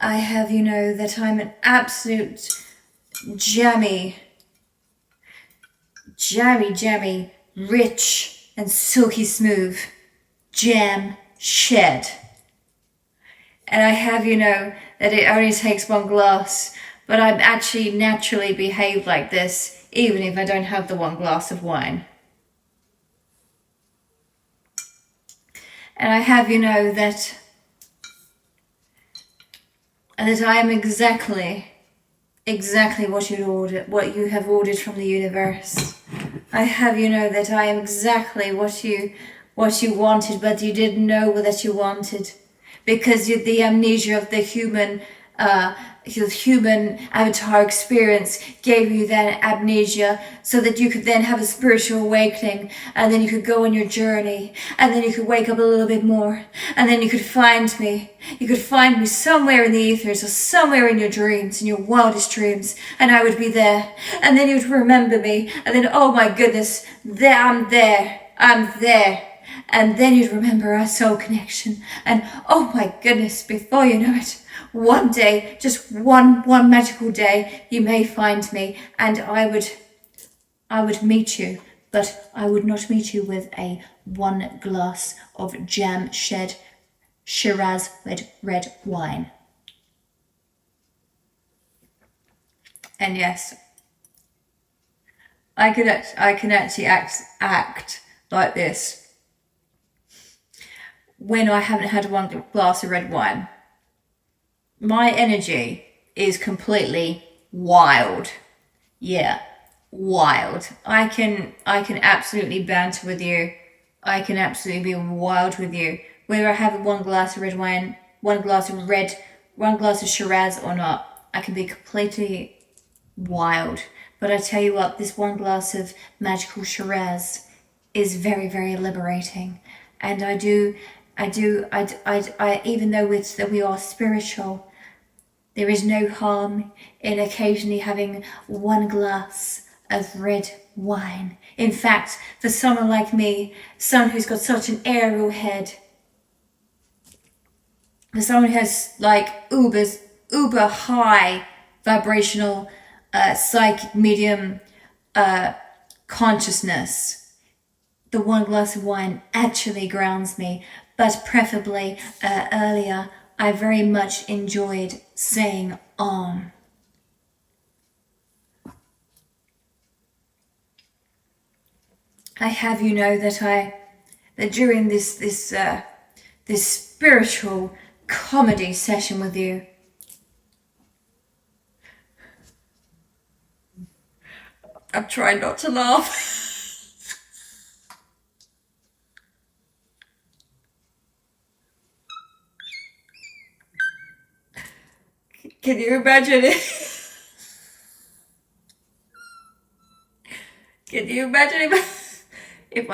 I have you know that I'm an absolute jammy, rich and silky smooth jam shed. And I have you know that it only takes one glass, but I'm actually naturally behaved like this, even if I don't have the one glass of wine. And I have you know that I am exactly what you have ordered from the universe. I have you know that I am exactly what you wanted, but you didn't know that you wanted, because the amnesia of the human avatar experience gave you that amnesia so that you could then have a spiritual awakening, and then you could go on your journey, and then you could wake up a little bit more, and then you could find me. You could find me somewhere in the ethers or somewhere in your dreams, in your wildest dreams, and I would be there. And then you would remember me, and then, oh my goodness, I'm there. And then you'd remember our soul connection. And oh my goodness, before you know it, one day, just one magical day, you may find me, and I would meet you, but I would not meet you with a one glass of jam shed Shiraz red wine. And yes, I can actually act like this when I haven't had one glass of red wine. My energy is completely wild. Yeah, wild. I can absolutely banter with you. I can absolutely be wild with you. Whether I have one glass of red wine, one glass of Shiraz or not, I can be completely wild. But I tell you what, this one glass of magical Shiraz is very, very liberating. And I even though that we are spiritual, there is no harm in occasionally having one glass of red wine. In fact, for someone like me, someone who's got such an aerial head, for someone who has like uber high vibrational psychic medium consciousness, the one glass of wine actually grounds me. But preferably earlier, I very much enjoyed saying on. I have you know that during this spiritual comedy session with you, I'm trying not to laugh. Can you imagine it? Can you imagine if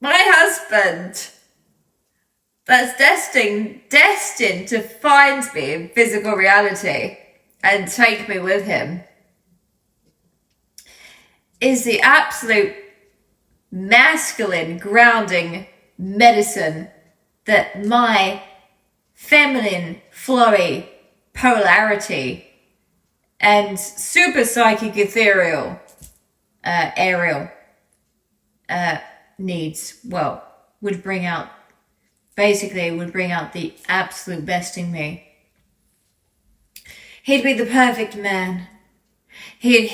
my husband that's destined to find me in physical reality and take me with him is the absolute masculine grounding medicine that my feminine flowy polarity and super psychic ethereal Ariel needs, would bring out the absolute best in me. He'd be the perfect man. He'd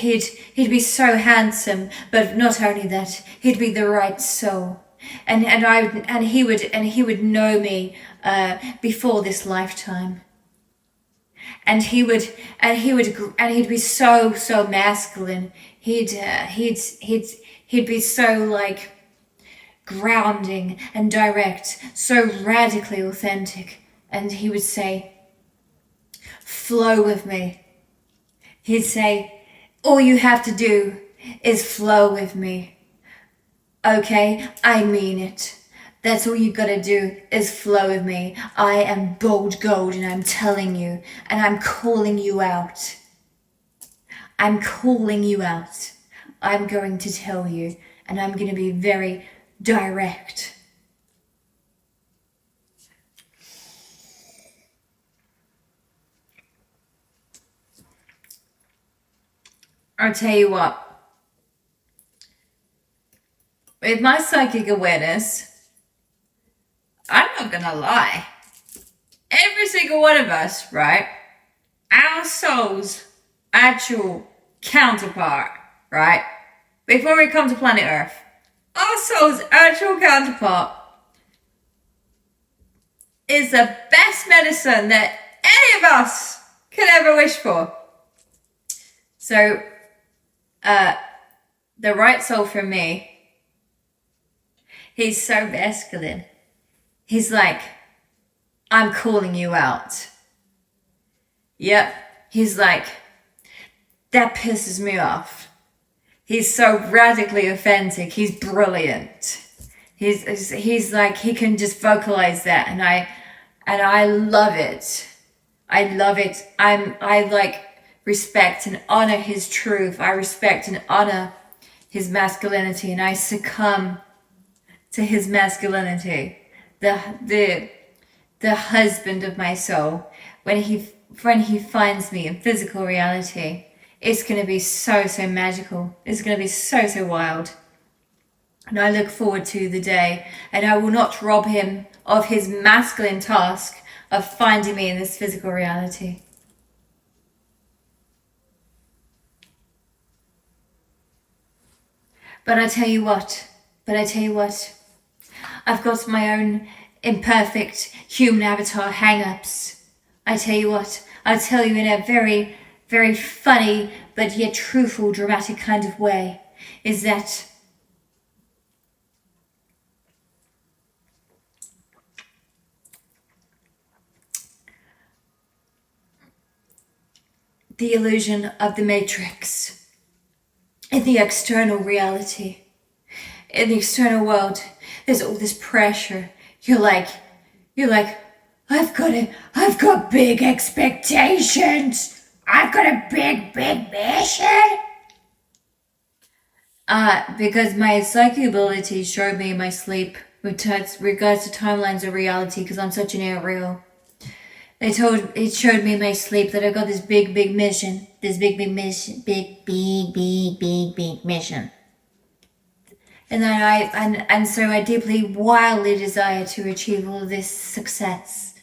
be so handsome, but not only that, he'd be the right soul. And he would know me before this lifetime. And he'd be so masculine. He'd be so like grounding and direct, so radically authentic. And he would say, flow with me. He'd say, all you have to do is flow with me. Okay, I mean it. That's all you gotta do is flow with me. I am bold gold, and I'm telling you, and I'm calling you out. I'm calling you out. I'm going to tell you, and I'm going to be very direct. I'll tell you what. With my psychic awareness, I'm not gonna lie. Every single one of us, right? Our soul's actual counterpart, right? Before we come to planet Earth, our soul's actual counterpart is the best medicine that any of us could ever wish for. So, the right soul for me, he's so masculine. He's like, I'm calling you out. Yep. He's like, that pisses me off. He's so radically authentic. He's brilliant. He's like, he can just vocalize that, and I love it. I love it. I like respect and honor his truth. I respect and honor his masculinity, and I succumb to his masculinity. The husband of my soul, when he finds me in physical reality, it's going to be so magical. It's going to be so wild. And I look forward to the day, and I will not rob him of his masculine task of finding me in this physical reality. But I tell you what, I've got my own imperfect human avatar hang-ups. I tell you what, I'll tell you in a very, very funny but yet truthful, dramatic kind of way, is that the illusion of the matrix in the external reality, in the external world, there's all this pressure. You're like, I've got big expectations. I've got a big mission. Because my psychic abilities showed me in my sleep with regards to timelines of reality, because I'm such an Ariel. It showed me in my sleep that I got this big mission. This big mission. And then and so I deeply, wildly desire to achieve all this success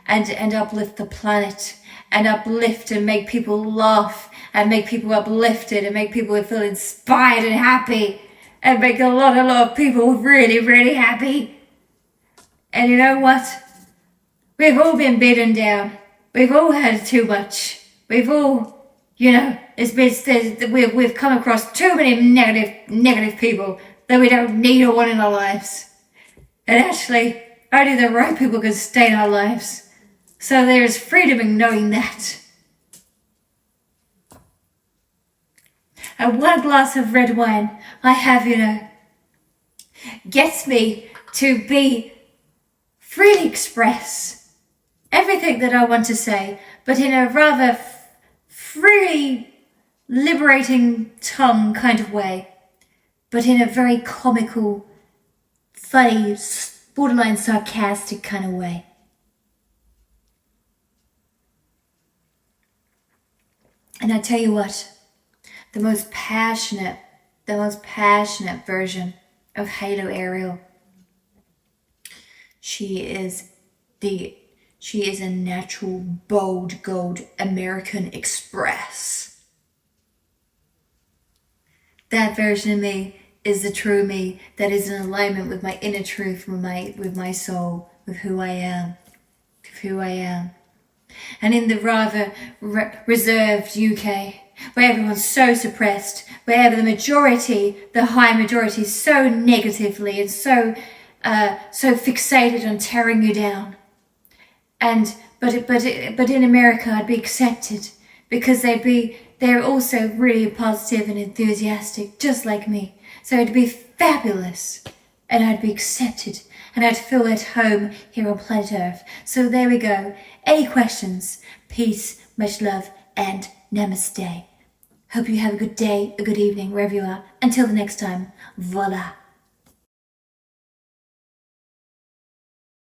and uplift the planet and uplift and make people laugh and make people uplifted and make people feel inspired and happy and make a lot of people really, really happy. And you know what? We've all been beaten down. We've all had too much. We've all, we've come across too many negative people that we don't need or want in our lives. And actually, only the right people can stay in our lives. So there is freedom in knowing that. And one glass of red wine I have, gets me to be freely express everything that I want to say, but in a rather freely liberating tongue kind of way, but in a very comical, funny, borderline sarcastic kind of way. And I tell you what, the most passionate version of Halo Ariel, she is a natural, bold gold American Express. That version of me is the true me that is in alignment with my inner truth, with my soul, with who I am. And in the rather reserved UK, where everyone's so suppressed, where the high majority is so negatively and so fixated on tearing you down. But in America, I'd be accepted because they're also really positive and enthusiastic, just like me. So it'd be fabulous, and I'd be accepted, and I'd feel at home here on planet Earth. So there we go. Any questions? Peace, much love, and namaste. Hope you have a good day, a good evening, wherever you are. Until the next time, voila.